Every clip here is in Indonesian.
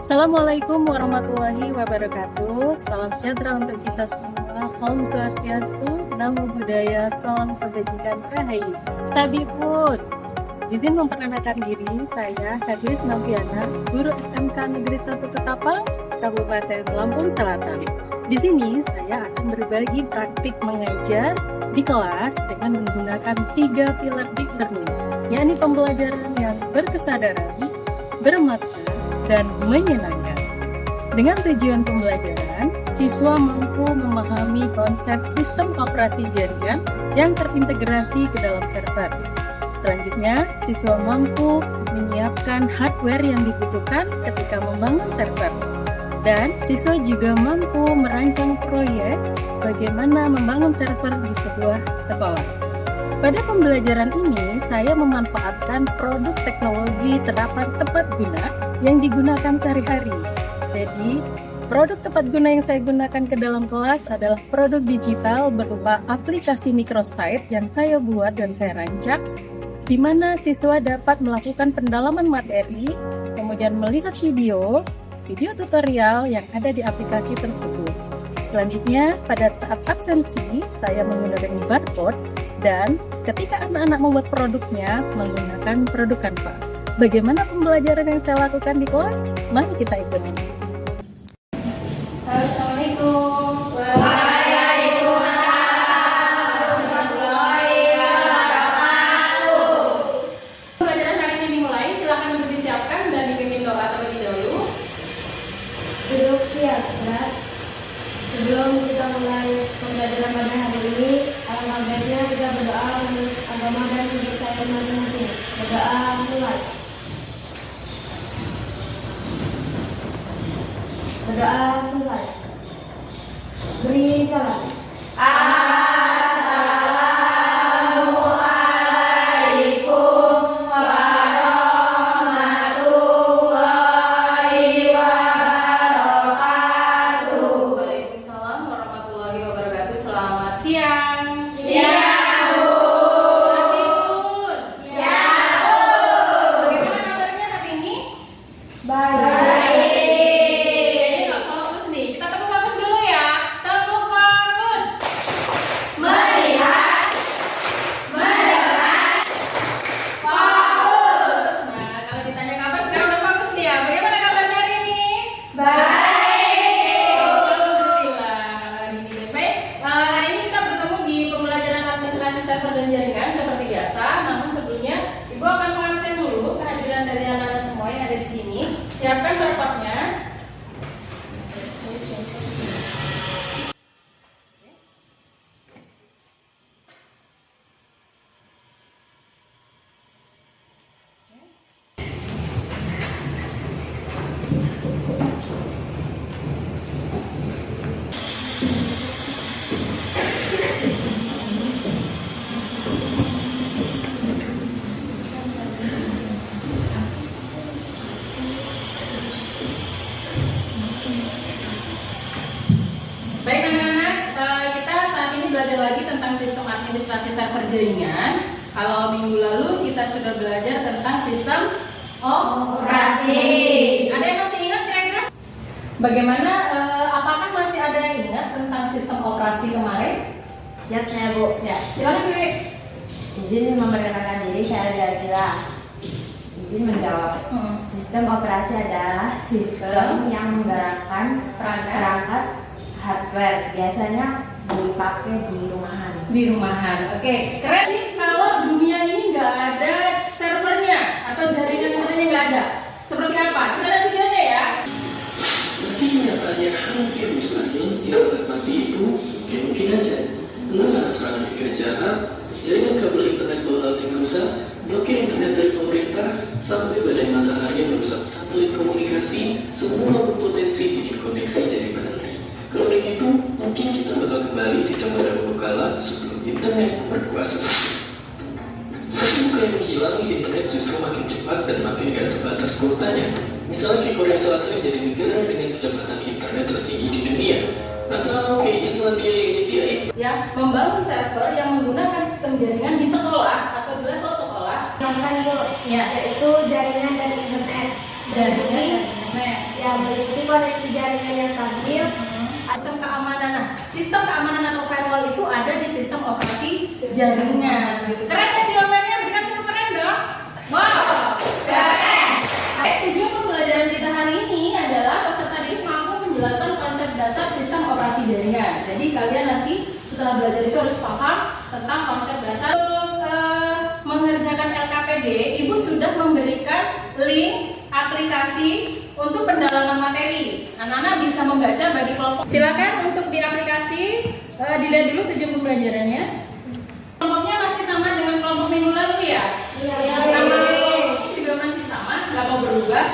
Assalamualaikum warahmatullahi wabarakatuh. Salam sejahtera untuk kita semua. Om Swastiastu, Namo Buddhaya, Salam Kebajikan Rahayu. Tabipun, izin memperkenalkan diri, saya Hadis Noviana, guru SMK Negeri 1 Ketapang, Kabupaten Lampung Selatan. Di sini saya akan berbagi praktik mengajar di kelas dengan menggunakan 3 pilar deep learning, yakni pembelajaran yang berkesadaran, bermakna, dan menyenangkan. Dengan tujuan pembelajaran, siswa mampu memahami konsep sistem operasi jaringan yang terintegrasi ke dalam server. Selanjutnya, siswa mampu menyiapkan hardware yang dibutuhkan ketika membangun server. Dan siswa juga mampu merancang proyek bagaimana membangun server di sebuah sekolah. Pada pembelajaran ini, saya memanfaatkan produk teknologi terapan tepat guna yang digunakan sehari-hari. Jadi, produk tepat guna yang saya gunakan ke dalam kelas adalah produk digital berupa aplikasi microsite yang saya buat dan saya rancang, di mana siswa dapat melakukan pendalaman materi, kemudian melihat video tutorial yang ada di aplikasi tersebut. Selanjutnya, pada saat absensi, saya menggunakan barcode dan ketika anak-anak membuat produknya menggunakan produk Canva. Bagaimana pembelajaran yang saya lakukan di kelas? Mari kita ikuti. Assalamualaikum. Pembelajaran hari ini dimulai. Silakan untuk disiapkan dan dipimpin doa terlebih dahulu. Duduk siap, Mbak. Sebelum kita mulai pembelajaran pada hari ini, alangkah baiknya kita berdoa menurut agama dan kepercayaan masing-masing. Berdoa mulai. Berdoa selesai. Beri salam. Waalaikumsalam warahmatullahi wabarakatuh. Selamat siang. Bagaimana kabarnya hari ini? Baik. Nggak fokus nih. Kita tepuk fokus dulu ya. Tepuk fokus. Melihat. Mendengar. Fokus. Nah, kalau ditanya kabar sekarang udah fokus nih ya. Bagaimana kabarnya hari ini? Baik. Alhamdulillah. Hari ini baik. Hari ini kita bertemu di pembelajaran administrasi server dan jaringan seperti biasa. Namun sebelumnya, Ibu akan mengabsen dulu kehadiran dari anak-anak semua yang ada di sini. Siapkan rapotnya. Baik anak-anak, kita saat ini belajar lagi tentang sistem administrasi server jaringan. Kalau minggu lalu kita sudah belajar tentang sistem operasi. Ada yang masih ingat kira-kira? Bagaimana? Apakah masih ada yang ingat tentang sistem operasi kemarin? Siap saya, Bu. Ya, silakan Dewi. Izin memperkenalkan diri, saya Dalila. Izin menjawab. Sistem operasi adalah sistem yang menggerakkan perangkat hardware, biasanya dipakai di rumahan. Di rumahan. Oke, keren sih kalau dunia ini nggak ada servernya atau jaringan internetnya nggak ada. Seperti apa? Kita lihat videonya ya. Meski nyatanya hampir mustahil, tidak tepati itu mungkin aja. Entah serangan kekejaran, jaringan kabel internet bawah yang rusak, blokir internet dari pemerintah, sampai badai matahari yang merusak satelit komunikasi, semua berpotensi bikin koneksi jadi berhenti. Kalau begitu, mungkin kita bakal kembali di zaman dahulu kala sebelum internet berkuasa. Tapi bukan menghilang, internet justru makin cepat dan makin gak terbatas kuotanya. Misalnya di Korea Selatan yang jadi negara dengan kecepatan internet tertinggi di dunia, atau kayak Islandia yang nyediain. Ya, membangun server yang menggunakan sistem jaringan di sekolah atau di level sekolah. Contohnya, Bu, Ya, yaitu jaringan dan internet. jaringan dan internet. Ya, meliputi koneksi jaringan yang stabil. Sistem keamanan. Nah, sistem keamanan atau firewall itu ada di sistem operasi jaringan. Gitu. Keren ya jawabannya? Berikan tepuk keren dong. Wow, keren. Tujuan pembelajaran kita hari ini adalah peserta didik mampu menjelaskan konsep dasar sistem operasi jaringan. Jadi kalian nanti setelah belajar itu harus paham tentang konsep dasar. Untuk mengerjakan LKPD, Ibu sudah memberikan link aplikasi untuk pendalaman materi. Anak-anak bisa membaca bagi kelompok. Silakan untuk di aplikasi dilihat dulu tujuan pembelajarannya. Kelompoknya masih sama dengan kelompok minggu lalu ya? Iya. Nama kelompoknya juga masih sama, nggak mau berubah.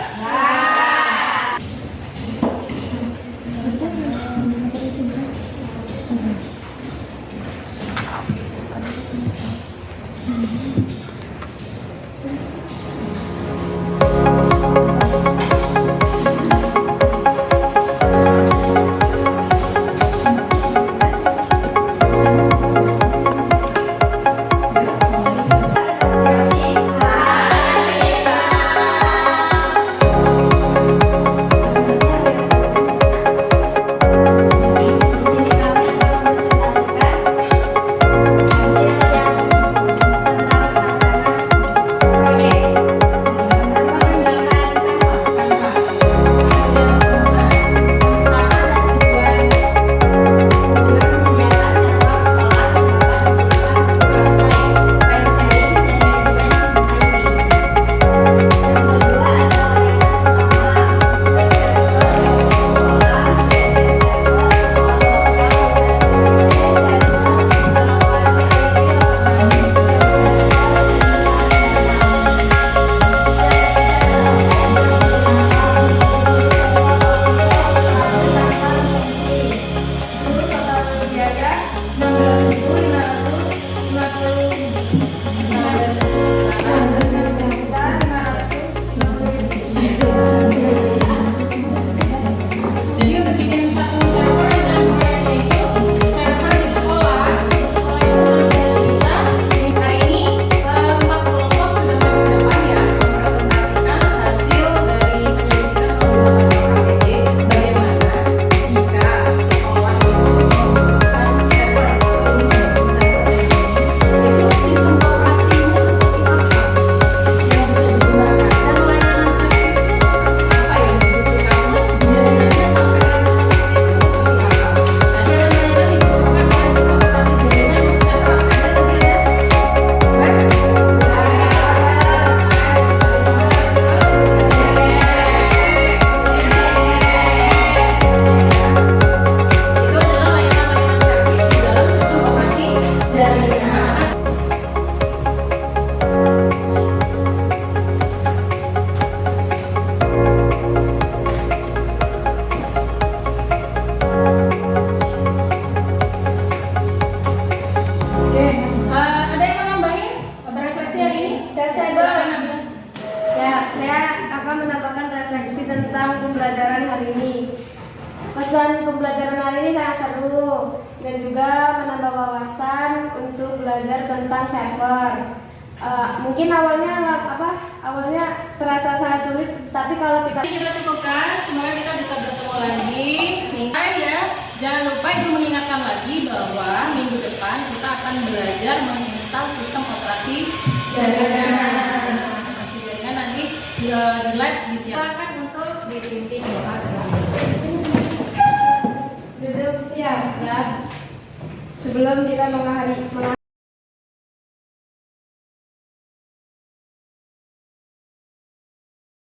tentang pembelajaran hari ini. Kesan pembelajaran hari ini sangat seru dan juga menambah wawasan untuk belajar tentang server. Mungkin awalnya terasa sangat sulit, tapi kalau kita cukupkan, semoga kita bisa bertemu lagi. Ya, jangan lupa itu mengingatkan lagi bahwa minggu depan kita akan belajar menginstal sistem operasi jaringan. Nanti di live disiapkan untuk dipimpin doa. Duduk siap, sebelum kita mengakhiri